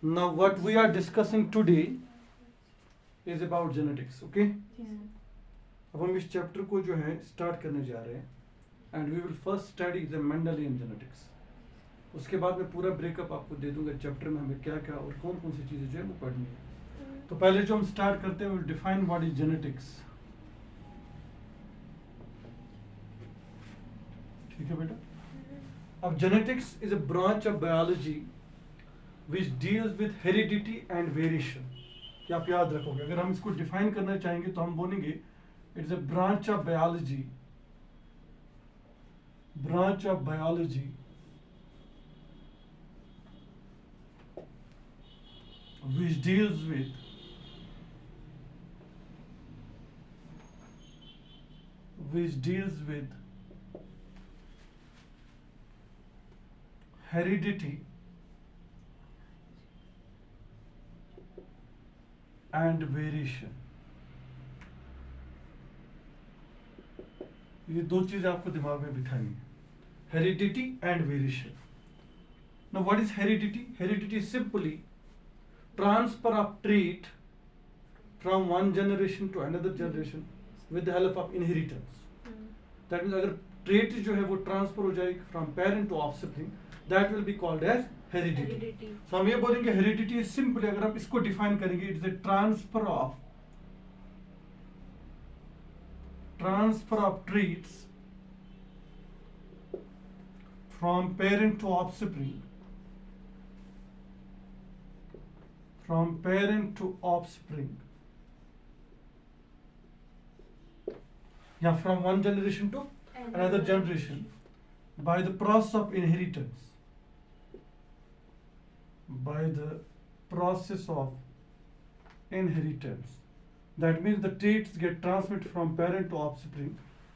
Now what we are discussing today is about genetics, okay? अब हम इस chapter को जो है स्टार्ट करने जा रहे हैं and we will first study the Mendelian genetics. उसके बाद मैं पूरा ब्रेकअप आपको दे दूंगा चैप्टर में हमें क्या क्या और कौन कौन सी चीज़ें जो है वो पढ़नी है। तो पहले जो हम स्टार्ट करते हैं will define what is genetics. ठीक है बेटा। अब genetics is a branch of biology which deals with heredity and variation. ये आप याद रखोगे। अगर हम इसको डिफाइन करना चाहेंगे तो हम बोलेंगे it's a branch of biology which deals with heredity and variation। ये दो चीजें आपको दिमाग में बिठानी है, heredity and variation. Now what is heredity? Heredity is simply transfer of trait from one generation to another generation with the help of inheritance. That means अगर trait जो है वो ट्रांसफर हो जाएगी from parent to offspring, that will be called as heredity. So हम ये बोलेंगे heredity is simply, अगर हम इसको डिफाइन करेंगे, it's a transfer of traits from parent to offspring, या from one generation to another generation by the process of inheritance, that means the traits get transmitted from parent to offspring,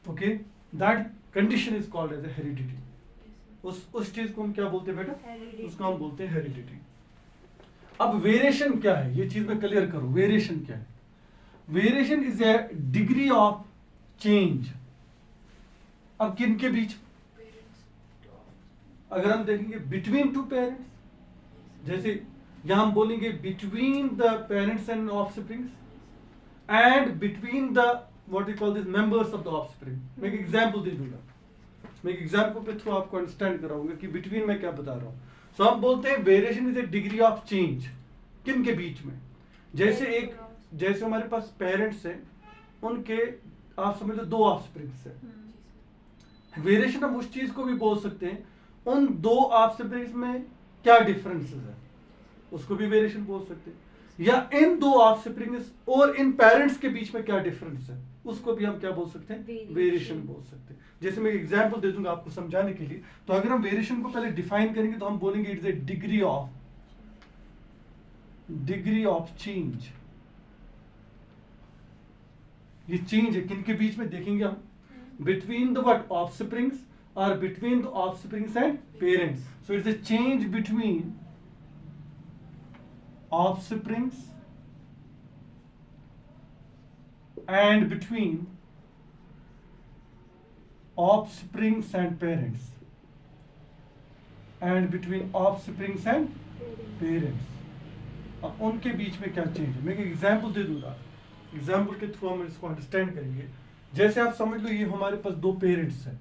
okay? That condition is called as a heredity। उस चीज को हम क्या बोलते हैं बेटा? उसको हम बोलते हैं हेरिडिटी। अब वेरिएशन क्या है, ये चीज में क्लियर करो। वेरिएशन क्या है? Variation is a degree of change. अब किन के बीच? अगर हम देखेंगे बिटवीन टू पेरेंट्स, जैसे यहां हम बोलेंगे between the parents and offsprings and between the what we call these members of the offspring। मैं एक एग्जांपल दे दूंगा, मैं एक एग्जांपल के थ्रू आपको अंडरस्टैंड कराऊंगा कि बिटवीन मैं क्या बता रहा हूँ। सो हम बोलते हैं variation is a degree of change. किन के बीच में? जैसे हमारे पास पेरेंट्स हैं, उनके आप समझ लो दो ऑफस्प्रिंग्स हैं। वेरिएशन हम उस चीज को भी बोल सकते हैं, उन दो ऑफस्प्रिंग्स में क्या डिफरेंसेस है, उसको भी वेरिएशन बोल सकते हैं। या इन दो ऑफस्प्रिंग्स और इन पेरेंट्स के बीच में क्या डिफरेंस है, उसको भी हम क्या बोल सकते हैं? वेरिएशन बोल सकते हैं। जैसे मैं एग्जांपल दे दूंगा आपको समझाने के लिए। तो अगर हम वेरिएशन को पहले डिफाइन करेंगे तो हम बोलेंगे it's a degree of change. ये चेंज है किन के बीच में? देखेंगे हम बिटवीन द व्हाट? ऑफस्प्रिंग्स, और between the offsprings and parents. So it's a change between offsprings and between offsprings and parents, and between offsprings and parents। अब उनके बीच में क्या चेंज है? मैं एक एग्जांपल दे दूंगा, एग्जांपल के थ्रू हम इसको अंडरस्टैंड करेंगे। जैसे आप समझ लो ये हमारे पास दो पेरेंट्स हैं,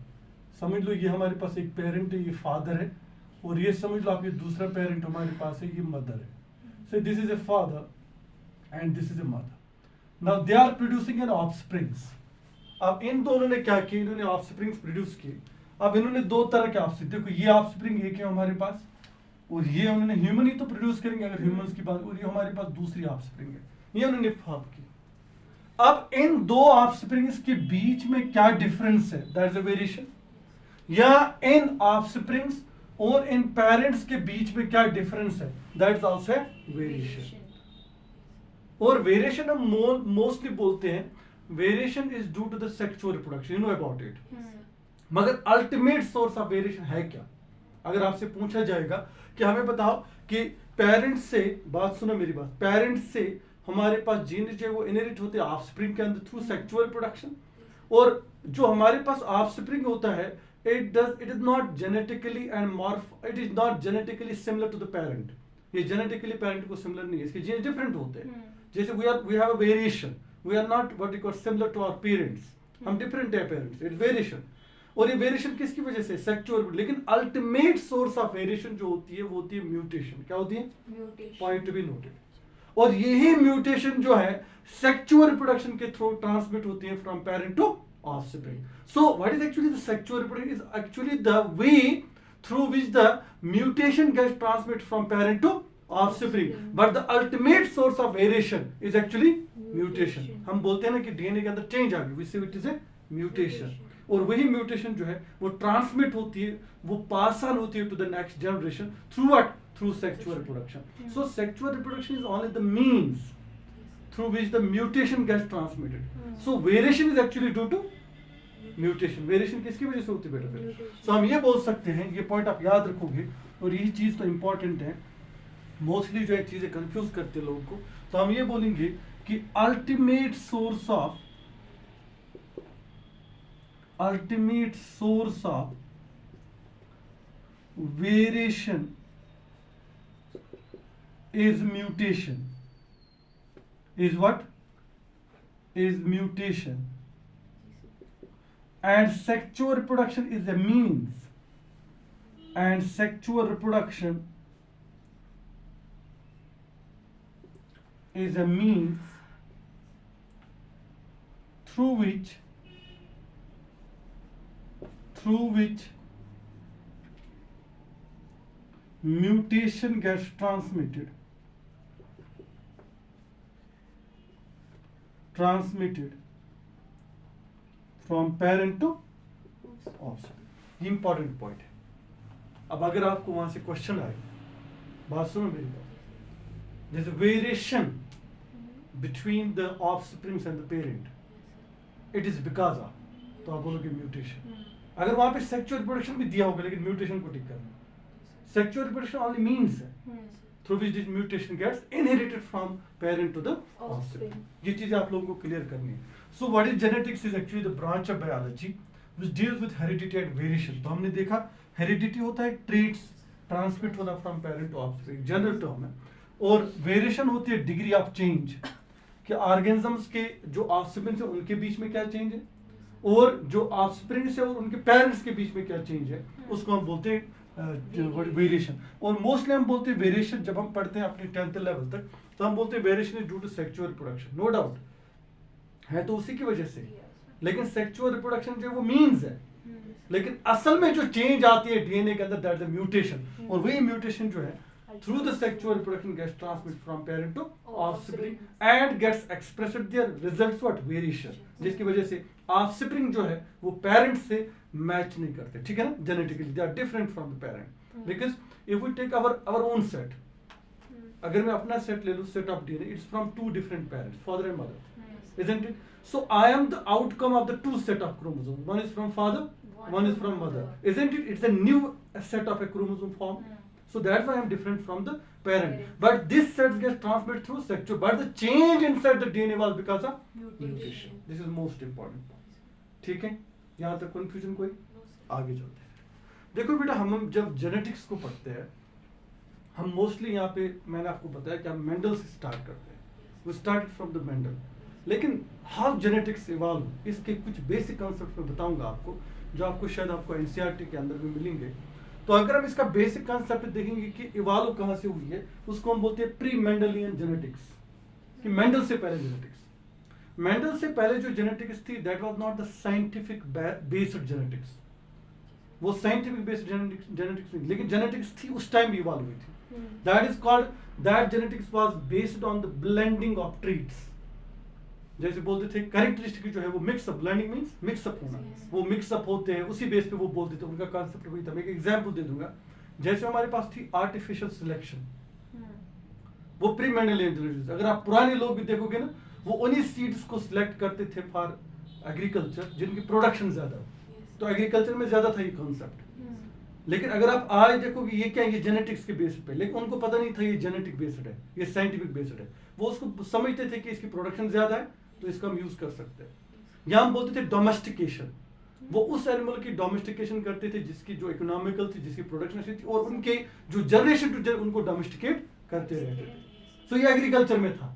समझ लो ये हमारे पास एक पेरेंट है, ये फादर है, और ये समझ लो आप ये दूसरा पेरेंट हमारे पास है, ये मदर है। So this is a father and this is a mother. Now they are producing an offsprings। अब इन दोनों ने क्या किया? इन्होंने ऑफस्प्रिंग्स प्रोड्यूस किए। अब इन्होंने दो तरह के ऑफस्प्रिंग, देखो ये ऑफस्प्रिंग एक है हमारे पास, और ये उन्होंने ह्यूमन ही तो प्रोड्यूस करेंगे अगर ह्यूमंस की बात, और ये हमारे पास दूसरी ऑफस्प्रिंग है, ये उन्होंने फॉर्म की। अब इन दो ऑफस्प्रिंग्स के बीच में क्या डिफरेंस है? That is a variation. या इन ऑफस्प्रिंग्स और इन पेरेंट्स के बीच में क्या डिफरेंस है? That is also variation. और वेरिएशन हम मोस्टली बोलते हैं variation is due to the sexual reproduction, you know about it. मगर अल्टीमेट सोर्स ऑफ वेरिएशन है क्या? अगर आपसे पूछा जाएगा कि हमें बताओ कि पेरेंट्स से, बात सुनो मेरी बात, पेरेंट्स से हमारे पास जीन जो है वो इनहेरिट होते हैं ऑफस्प्रिंग के अंदर थ्रू सेक्सुअल प्रोडक्शन, और जो हमारे पास ऑफस्प्रिंग होता है it is not genetically similar to the parent। ये जेनेटिकली पेरेंट को सिमिलर नहीं है, इसके जीन डिफरेंट होते हैं। जैसे we have a variation, we are not what you call similar to our parents, हम डिफरेंट है पेरेंट्स, इट्स वेरिएशन। और ये वेरिएशन किसकी वजह से? सेक्सुअल। लेकिन अल्टीमेट सोर्स ऑफ वेरिएशन जो होती है वो होती है म्यूटेशन। क्या होती है? Point to be noted. और यही म्यूटेशन जो है सेक्सुअल रिप्रोडक्शन के थ्रू ट्रांसमिट होती है from parent to offspring. So what is actually the sexual reproduction? Is actually the way through which the mutation gets transmitted from parent to offspring, but the ultimate source of variation is actually mutation. हम बोलते हैं ना कि DNA के अंदर change आ गई, we say it is a mutation, और वही म्यूटेशन जो है वो ट्रांसमिट होती है, वो पास ऑन होती है to the next generation through what? Through sexual reproduction. So sexual reproduction is only the means through which the mutation gets transmitted. So variation is actually due to mutation. Variation किसकी वजह से होती है बेटा? फिर सो हम ये बोल सकते हैं, ये पॉइंट आप याद रखोगे, और यही चीज तो इंपॉर्टेंट है, मोस्टली जो है चीजें कंफ्यूज करते हैं लोगों को। तो हम ये बोलेंगे कि ultimate source of variation is mutation, is what? Is mutation, and sexual reproduction is a means, and sexual reproduction is a means through which mutation gets transmitted from parent to offspring. ये important point है। अब अगर आपको वहां से question आए, बात सुनो मेरी बात, जैसे variation between the offsprings and the parent, it is because of, तो आप बोलोगे म्यूटेशन। अगर वहां पे सेक्सुअल रिप्रोडक्शन भी दिया होगा लेकिन म्यूटेशन को टिक करना, सेक्सुअल रिप्रोडक्शन ओनली मींस है through which this mutation gets inherited from parent to the offspring. ये चीजें आप लोगों को क्लियर करनी है। So what is genetics is actually the branch of biology which deals with heredity and variation. तो हमने देखा heredity होता है traits transmit होना from parent to offspring, general term है, और वेरिएशन होती है डिग्री ऑफ चेंज, कि ऑर्गेनिजम्स के जो ऑफस्प्रिंग से उनके बीच में क्या चेंज है, और जो ऑफस्प्रिंग से और उनके पेरेंट्स के बीच में क्या चेंज है, उसको हम बोलते हैं वेरिएशन। और मोस्टली हम बोलते हैं वेरिएशन जब हम पढ़ते हैं अपने 10th लेवल तक, तो हम बोलते हैं variation is due to sexual reproduction. No doubt है तो उसी की वजह से, लेकिन सेक्सुअल रिप्रोडक्शन जो है वो मींस है, लेकिन असल में जो चेंज आती है डीएनए के अंदर, दैट इज म्यूटेशन, और वही म्यूटेशन जो है through the sexual reproduction gets transmit from parent to offspring and gets expressed there results what? Variation, जिसकी वजह से ऑफस्प्रिंग जो है वो पेरेंट से मैच नहीं करते, ठीक है ना, genetically they are different from the parent. Because if we take our own set, अगर मैं अपना सेट ले लूं, set of DNA, it's from two different parents, father and mother, isn't it? So I am the outcome of the two set of chromosome, one is from father, one is from mother, isn't it? It's a new set of a chromosome form, so that's why I am different from the parent. But this set gets transmitted through sexual, but the change inside the DNA was because of mutation. This is most important. ठीक है, यहाँ तक confusion कोई? आगे चलते हैं। देखो बेटा, हम जब जेनेटिक्स को पढ़ते हैं, हम मोस्टली यहाँ पे मैंने आपको बताया कि हम मेंडल से स्टार्ट करते हैं, we started from the Mendel, लेकिन हाउ जेनेटिक्स इवॉल्व, इसके कुछ बेसिक कॉन्सेप्ट मैं बताऊंगा आपको, जो आपको शायद आपको एनसीईआरटी के अंदर भी मिलेंगे। तो अगर हम इसका बेसिक कॉन्सेप्ट देखेंगे कि इवॉल्व कहाँ से हुई है, उसको हम बोलते हैं प्री मेंडलियन जेनेटिक्स, कि मेंडल से पहले जेनेटिक्स। मेंडल से पहले जो जेनेटिक्स थी, that was not the scientific based genetics, वो साइंटिफिक बेस्ड जेनेटिक्स नहीं, लेकिन जेनेटिक्स थी उस टाइम भी इवॉल्व हुई थी। That is called, that genetics was based on the blending of treats. जैसे बोलते थे कैरेक्टरिस्टिक जो है वो मिक्सअप, ब्लेंडिंग मींस मिक्सअप होना, वो मिक्सअप होते हैं, उसी बेस पे वो बोलते थे, उनका कॉन्सेप्ट वही था। मैं एक एग्जांपल दे दूंगा, जैसे हमारे पास थी आर्टिफिशियल सिलेक्शन, वो प्री मेंडलियन जेनेटिक्स। अगर आप पुराने लोग भी देखोगे ना, वो उन्हीं सीड्स को सिलेक्ट करते थे फॉर एग्रीकल्चर जिनकी प्रोडक्शन ज्यादा हो, तो एग्रीकल्चर में ज्यादा था ये कॉन्सेप्ट। लेकिन अगर आप आज देखोगे ये क्या, ये जेनेटिक्स के बेस पे, लेकिन उनको पता नहीं था ये जेनेटिक बेस्ड है, ये साइंटिफिक बेस्ड है। वो उसको समझते थे कि इसकी प्रोडक्शन ज्यादा है तो इसका हम यूज कर सकते हैं। यहाँ हम बोलते थे डोमेस्टिकेशन, वो उस एनिमल की डोमेस्टिकेशन करते थे जिसकी जो इकोनॉमिकल थी, जिसकी प्रोडक्शन अच्छी थी, और उनके जो जनरेशन टू जनरेशन उनको डोमेस्टिकेट करते रहते थे। तो ये एग्रीकल्चर में था।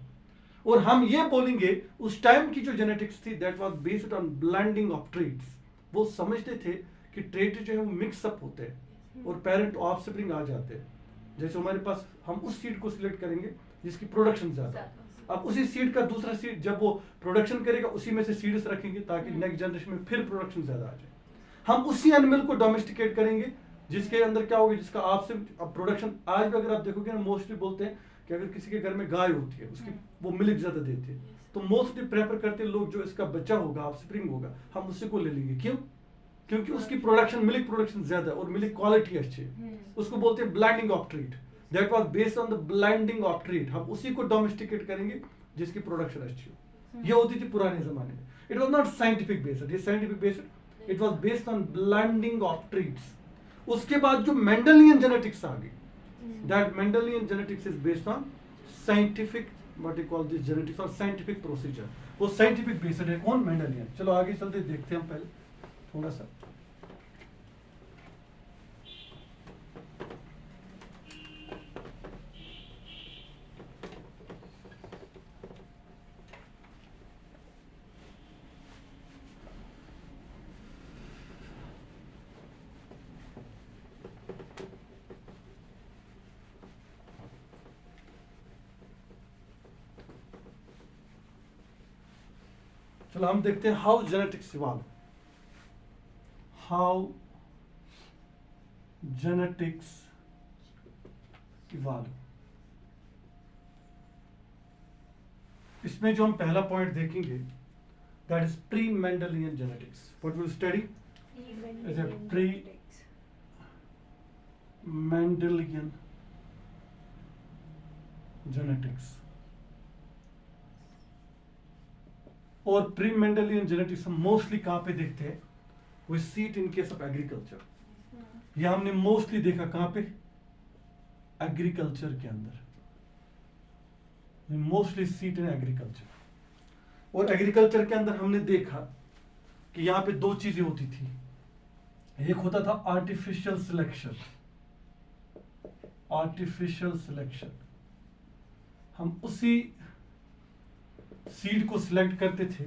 और हम ये बोलेंगे उस टाइम की जो जेनेटिक्स थी that was based on blending of traits. वो समझते थे कि ट्रेट जो है वो मिक्सअप होते हैं और पेरेंट ऑफस्प्रिंग आ जाते हैं। जैसे हमारे पास हम उस सीड को सिलेक्ट करेंगे जिसकी प्रोडक्शन ज्यादा, अब उसी सीड का दूसरा सीड जब वो प्रोडक्शन करेगा उसी में से सीड्स रखेंगे ताकि नेक्स्ट जनरेशन में फिर प्रोडक्शन ज्यादा आ जाए। हम उसी एनिमल को डोमेस्टिकेट करेंगे जिसके अंदर क्या होगा, जिसका आपसे प्रोडक्शन आज भी अगर आप देखोगे ना मोस्टली बोलते हैं कि अगर किसी के घर में गाय होती है उसकी वो मिल्क ज्यादा देती है तो मोस्टली प्रेफर करते हैं लोग जो इसका बच्चा होगा ऑफस्प्रिंग होगा हम उसी को ले लेंगे। क्यों? क्योंकि उसकी प्रोडक्शन मिल्क प्रोडक्शन ज्यादा है और मिल्क क्वालिटी अच्छी है। उसको बोलते हैं blending of treat, that was based on the blending of treat. हम उसी को डोमेस्टिकेट करेंगे जिसकी प्रोडक्शन अच्छी हो। ये होती थी पुराने जमाने में। It was not scientific based, ये scientific based, it was based on blending of traits. उसके बाद जो मेंडलियन जेनेटिक्स आ गई, that Mendelian genetics is based on scientific what you call this genetics और साइंटिफिक प्रोसीजर। वो साइंटिफिक बेस्ड है। कौन? मेंडलियन। चलो आगे चलते देखते हैं हम पहले थोड़ा सा। चलो हम देखते हैं how genetics evolve, how genetics evolve. इसमें जो हम पहला पॉइंट देखेंगे that is pre Mendelian genetics. What will study is a pre Mendelian genetics. और प्री मेंडलियन जेनेटिक्स हम मोस्टली कहां पे देखते हैं? We see it in case of agriculture. यह हमने मोस्टली देखा कहां पे? एग्रीकल्चर के अंदर। Mostly see it in agriculture. और एग्रीकल्चर के अंदर हमने देखा कि यहां पे दो चीजें होती थी। एक होता था आर्टिफिशियल सिलेक्शन, आर्टिफिशियल सिलेक्शन। हम उसी सीड को सिलेक्ट करते थे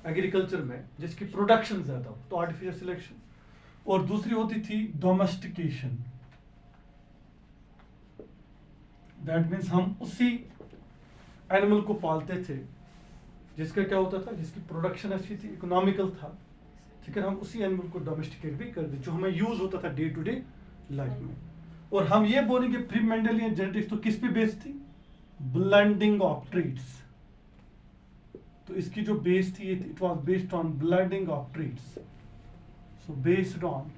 एग्रीकल्चर में जिसकी प्रोडक्शन ज्यादा हो, तो आर्टिफिशियल सिलेक्शन। और दूसरी होती थी डोमेस्टिकेशन, दैट मीन्स हम उसी एनिमल को पालते थे जिसका क्या होता था, जिसकी प्रोडक्शन अच्छी थी, इकोनॉमिकल था, ठीक है। हम उसी एनिमल को डोमेस्टिकेट भी कर दे जो हमें यूज होता था डे टू डे लाइफ में। और हम ये बोलेंगे प्री मेंडलियन जेनेटिक्स तो किस पे बेस्ड थी? Blending of treats. तो इसकी जो बेस थी it was based on blending of treats. So based on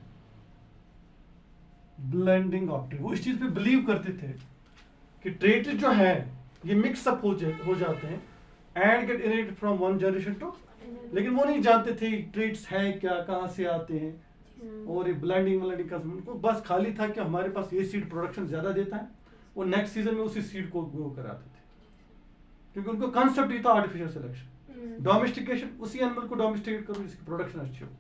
blending of treat. वो इस चीज पे बिलीव करते थे कि ट्रेट जो है ये मिक्सअप हो जाते हैं and get inherited from one generation to, लेकिन वो नहीं जानते थे ट्रेट्स है क्या, कहाँ से आते हैं। और ये ब्लेंडिंग का उनको बस खाली था कि हमारे पास ये सीड प्रोडक्शन ज्यादा देता है, वो नेक्स्ट सीजन में उसी सीड को ग्रो कराते थे, क्योंकि उनको कॉन्सेप्ट ही था आर्टिफिशियल सिलेक्शन। डोमेस्टिकेशन, उसी एनिमल को डोमेस्टिकेट करो जिसकी प्रोडक्शन अच्छी हो।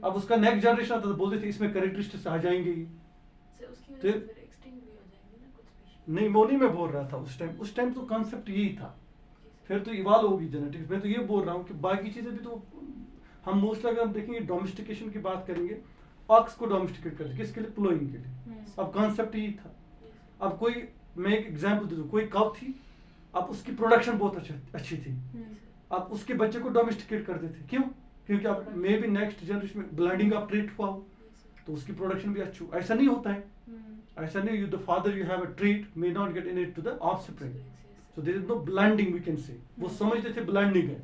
अब उसका नेक्स्ट जनरेशन आता तो बोलते थे इसमें कैरेक्टरिस्टिक्स आ जाएंगे ही। नहीं, वो नहीं मैं बोल रहा था उस टाइम तो कॉन्सेप्ट यही था। फिर तो इवॉल्व होगी जेनेटिक्स। मैं तो ये बोल रहा हूँ कि बाकी चीजें भी तो हम मोस्टली अगर हम देखेंगे डोमेस्टिकेशन की बात करेंगे, ऑक्स को डोमेस्टिकेट करते किसके लिए? प्लोइंग के लिए। अब कॉन्सेप्ट यही था। अब कोई, मैं एक एग्जांपल दे दूं, कोई काउ थी, अब उसकी प्रोडक्शन बहुत अच्छी थी, अब उसके बच्चे को डोमेस्टिकेट करते थे। क्यों? क्योंकि अब मे बी नेक्स्ट जनरेशन में ब्लेंडिंग ऑफ ट्रीट हुआ हो तो उसकी प्रोडक्शन भी अच्छी हो। ऐसा नहीं होता है, ऐसा नहीं, you the father you have a treat may not get in it to the offspring, so there is no blending we can say. वो समझते थे ब्लेंडिंग है,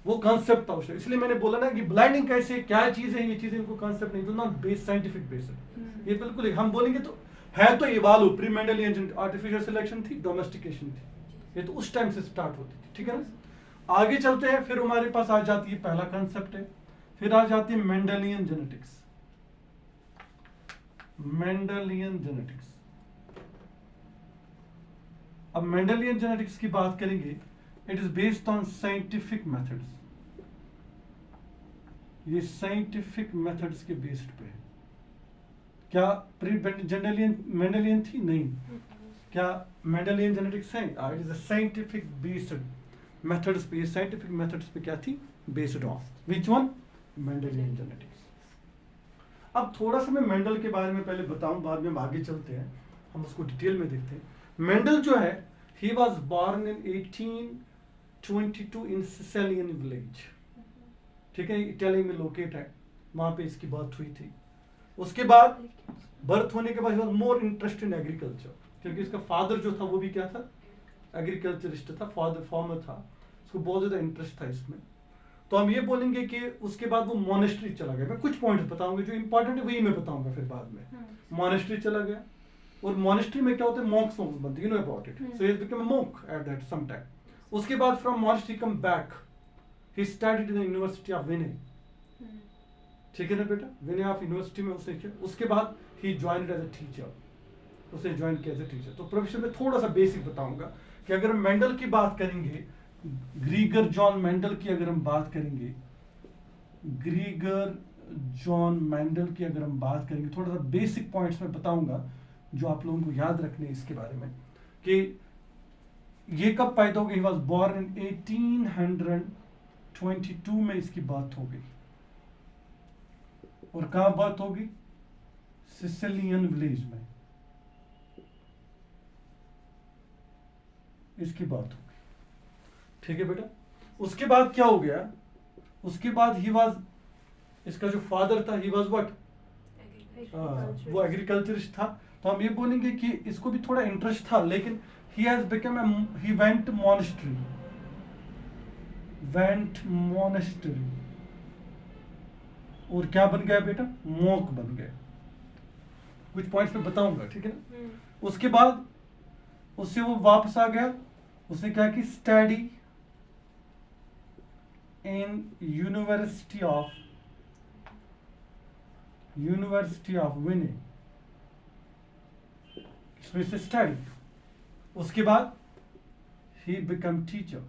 वो कॉन्सेप्ट था उसका। इसलिए मैंने बोला ना कि ब्लेंडिंग कैसे, क्या चीज है, ये चीजें इनको कॉन्सेप्ट नहीं, तो नॉट बेस्ड साइंटिफिक बेस्ड। ये बिल्कुल हम बोलेंगे तो है तो evolve, pre Mendelian artificial selection थी, डोमेस्टिकेशन थी, ये तो उस टाइम से स्टार्ट होती थी, ठीक है ना। आगे चलते हैं, फिर हमारे पास आ जाती है पहला कंसेप्ट है, फिर आ जाती है मेंडलियन जेनेटिक्स। मेंडलियन जेनेटिक्स, अब मेंडलियन जेनेटिक्स की बात करेंगे, it is based on scientific methods. ये साइंटिफिक मेथड्स के बेस्ड पे है। क्या प्री मेंडलियन थी? नहीं, क्या मेंडेलियन जेनेटिक्स है? It is a scientific based methods पे, साइंटिफिक मेथड्स पे क्या थी? Based on which one? Mendelian genetics. अब थोड़ा सा मैं मेंडल के बारे में पहले बताऊं, बाद में हम आगे चलते हैं, हम उसको डिटेल में देखते हैं। मेंडल जो है, he was born in 1822 in Sicilian village, ठीक है, इटाली में लोकेट है, वहां पे इसकी बर्थ हुई थी। उसके बाद बर्थ होने के बाद he was more interest in agriculture, क्योंकि इसका फादर जो था वो भी क्या था? एग्रीकल्चरिस्ट था, फादर फार्मर था, उसको बहुत ज्यादा इंटरेस्ट था इसमें। तो हम ये बोलेंगे कि उसके बाद वो मोनेस्ट्री चला गया। मैं कुछ पॉइंट बताऊंगा जो इंपॉर्टेंट है, वही मैं बताऊंगा फिर बाद में। मोनेस्ट्री चला गया, और मोनेस्ट्री में क्या होता है? मॉन्क्स बनते, you know about it. So he become a monk at that some time. उसके बाद from monastery come back, he studied in the university of Vienna, ठीक है ना बेटा, विनय ऑफ यूनिवर्सिटी में उसने किया। उसके बाद ही ज्वाइंड एज अ टीचर, उसने ज्वाइन किया एज अ टीचर। तो प्रोफेशन में थोड़ा सा बेसिक बताऊंगा कि अगर मेंडल की बात करेंगे, ग्रीगर जॉन मेंडल की अगर हम बात करेंगे, ग्रीगर जॉन मेंडल की अगर हम बात करेंगे, थोड़ा सा बेसिक पॉइंट्स में बताऊंगा जो आप लोगों को याद रखने हैं इसके बारे में, कि ये कब पैदा हो गई। ही वाज बोर्न इन 1822 में इसकी बात हो गई, और कहां बात होगी? सिसिलियन विलेज में इसकी बात होगी, ठीक है बेटा। उसके बाद क्या हो गया? उसके बाद ही वाज, इसका जो फादर था, ही वाज व्हाट? वो एग्रीकल्चरिस्ट था। तो हम ये बोलेंगे कि इसको भी थोड़ा इंटरेस्ट था, लेकिन he has become a, he went monastery, और क्या बन गया बेटा? मॉन्क बन गया। कुछ पॉइंट्स में बताऊंगा, ठीक है ना। उसके बाद उससे वो वापस आ गया, उसने क्या की? स्टडी इन यूनिवर्सिटी ऑफ विनय, इसमें से स्टडी। उसके बाद he became teacher,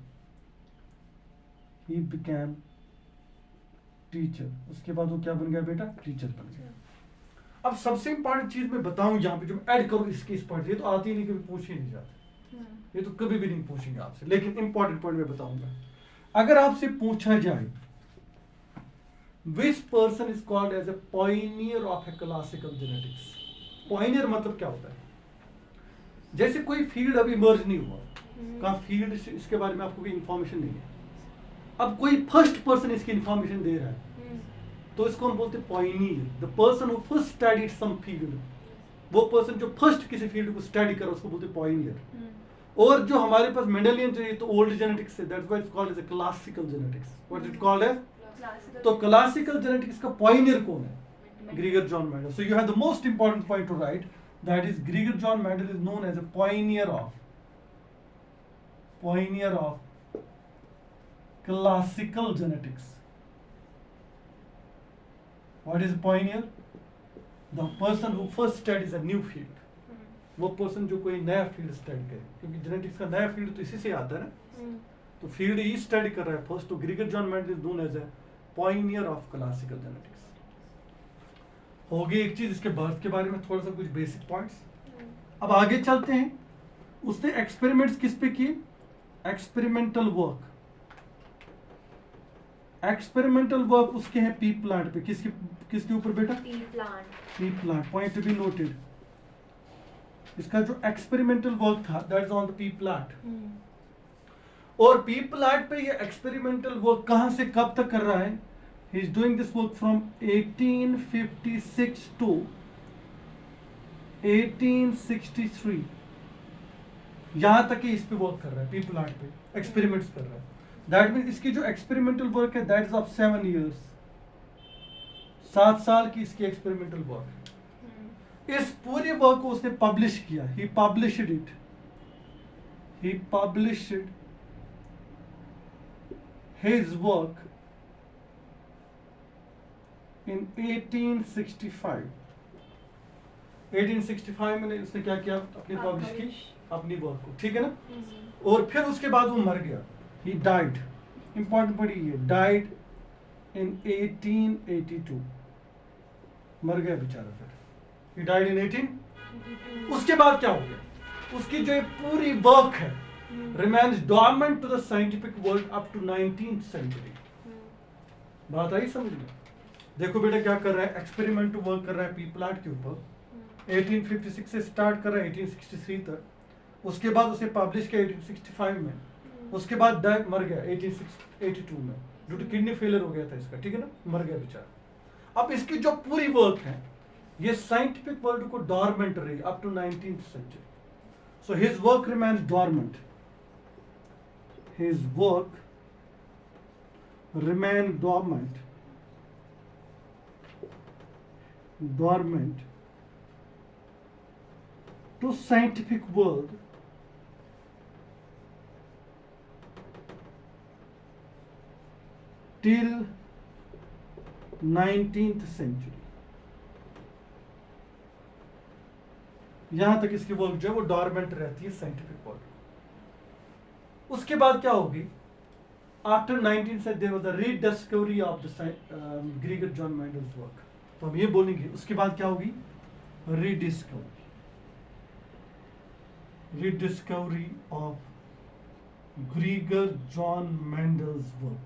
उसके बाद वो क्या बन गया बेटा? टीचर बन गया। अब सबसे इंपॉर्टेंट चीज मैं बताऊं यहाँ पे, जो मैं ऐड करूं इसके इस पॉइंट, ये तो आती ही नहीं, कभी पूछ ही नहीं जाते, ये तो कभी भी नहीं पूछेंगे आपसे, लेकिन इंपॉर्टेंट पॉइंट मैं बताऊंगा। अगर आपसे पूछा जाए which person is called as a pioneer of a classical genetics, pioneer मतलब क्या होता है? जैसे कोई फील्ड अभी इमर्ज नहीं हुआ, का फील्ड इसके बारे में आपको कोई इंफॉर्मेशन नहीं है, अब कोई फर्स्ट पर्सन इसकी इंफॉर्मेशन दे रहा है, तो इसको हम बोलते हैं pioneer, the person who first studied some field, वो पर्सन जो फर्स्ट किसी फील्ड को स्टडी कर उसको बोलते हैं पॉइनियर। और जो हमारे पास मेंडेलियन जो, तो ओल्ड जेनेटिक्स है, that's why it's called as a classical genetics. What is it called as? तो क्लासिकल जेनेटिक्स का पॉइनियर कौन है? Gregor John Mendel. So you have the most important point to write, that is Gregor John Mendel is known as a pioneer of classical genetics. What is a pioneer? The person who first studies a new field. वो पर्सन जो कोई नया field study करे, क्योंकि genetics का नया field तो इसी से आता है ना, तो फील्ड ही स्टडी कर रहा है फर्स्ट। तो Gregor John Mendel is known as a pioneer of classical genetics. हो गई एक चीज, इसके बर्थ के बारे में थोड़ा सा कुछ बेसिक पॉइंट्स। अब आगे चलते हैं। उसने एक्सपेरिमेंट्स किस पे किए? एक्सपेरिमेंटल वर्क उसके हैं पी प्लांट पे। किसके ऊपर बेटा? P plant. Point to be noted, इसका जो एक्सपेरिमेंटल वर्क था that is on the P plant. और पी प्लांट पे ये एक्सपेरिमेंटल वर्क कहां से कब तक कर रहा है? He is doing this work from 1856 to 1863, यहां तक ही इस पे वर्क कर रहा है, पी प्लांट पे एक्सपेरिमेंट्स कर रहा है। दैट मीन इसकी जो एक्सपेरिमेंटल वर्क है दैट इज ऑफ 7 years, 7 साल की इसकी एक्सपेरिमेंटल वर्क। इस पूरे वर्क को उसने पब्लिश किया। He published his work in 1865 में उसने क्या किया? अपनी पब्लिश की अपनी वर्क को, ठीक है ना। और फिर उसके बाद वो मर गया। He died, इंपॉर्टेंट पड़ी है, died in 1882, मर गया बेचारा। फिर He died in 1882। उसके बाद क्या हो गया? उसकी जो ये पूरी वर्क है remains dormant to the scientific world up to 19th century. बात आई समझ में? देखो बेटा क्या कर रहा है, एक्सपेरिमेंट वर्क कर रहा है पी प्लाट के ऊपर 1856 से स्टार्ट कर रहा है 1863 तक, उसके बाद उसे पब्लिश किया 1865 में, उसके बाद मर गया 1882 में, ड्यू टू किडनी फेलियर हो गया था इसका, ठीक है ना, मर गया बेचारा। अब इसकी जो पूरी वर्क है ये साइंटिफिक वर्ल्ड को डॉर्मेंट रही up to 19th century, so his work remains dormant, his work remained dormant to scientific world till 19th century। यहां तक इसकी वर्क जो है वो डॉर्मेंट रहती है साइंटिफिक वर्ल्ड। उसके बाद क्या होगी, आफ्टर 19th से there was a rediscovery of the Gregor John Mendel's work, तो हम ये बोलेंगे उसके बाद क्या होगी, rediscovery of Gregor John Mendel's work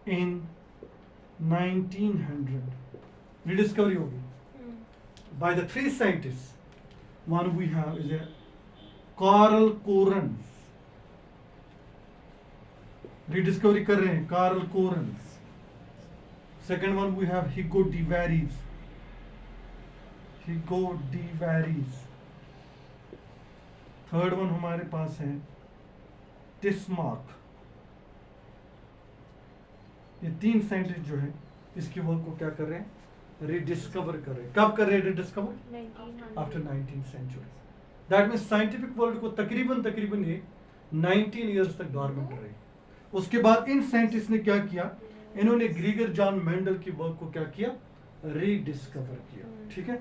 in 1900, rediscovery होगी by the 3 scientist, one we have is a Carl Correns, rediscovery कर रहे हैं Carl Correns. Second one we have Hugo de Vries, third one हमारे पास है टिस्मार्क। ये 3 साइंटिस्ट जो है इसकी वर्क को क्या कर रहे हैं, रीडिस्कवर कर रहे हैं। कब कर रहे हैं rediscover, after 19th century. That means scientific world को तकरीबन ये 19 ईयर्स तक डॉर्मेंट रही। उसके बाद इन साइंटिस्ट ने क्या किया, इन्होंने ग्रीगर जॉन मेंडल की वर्क को क्या किया, रीडिस्कवर किया, ठीक है।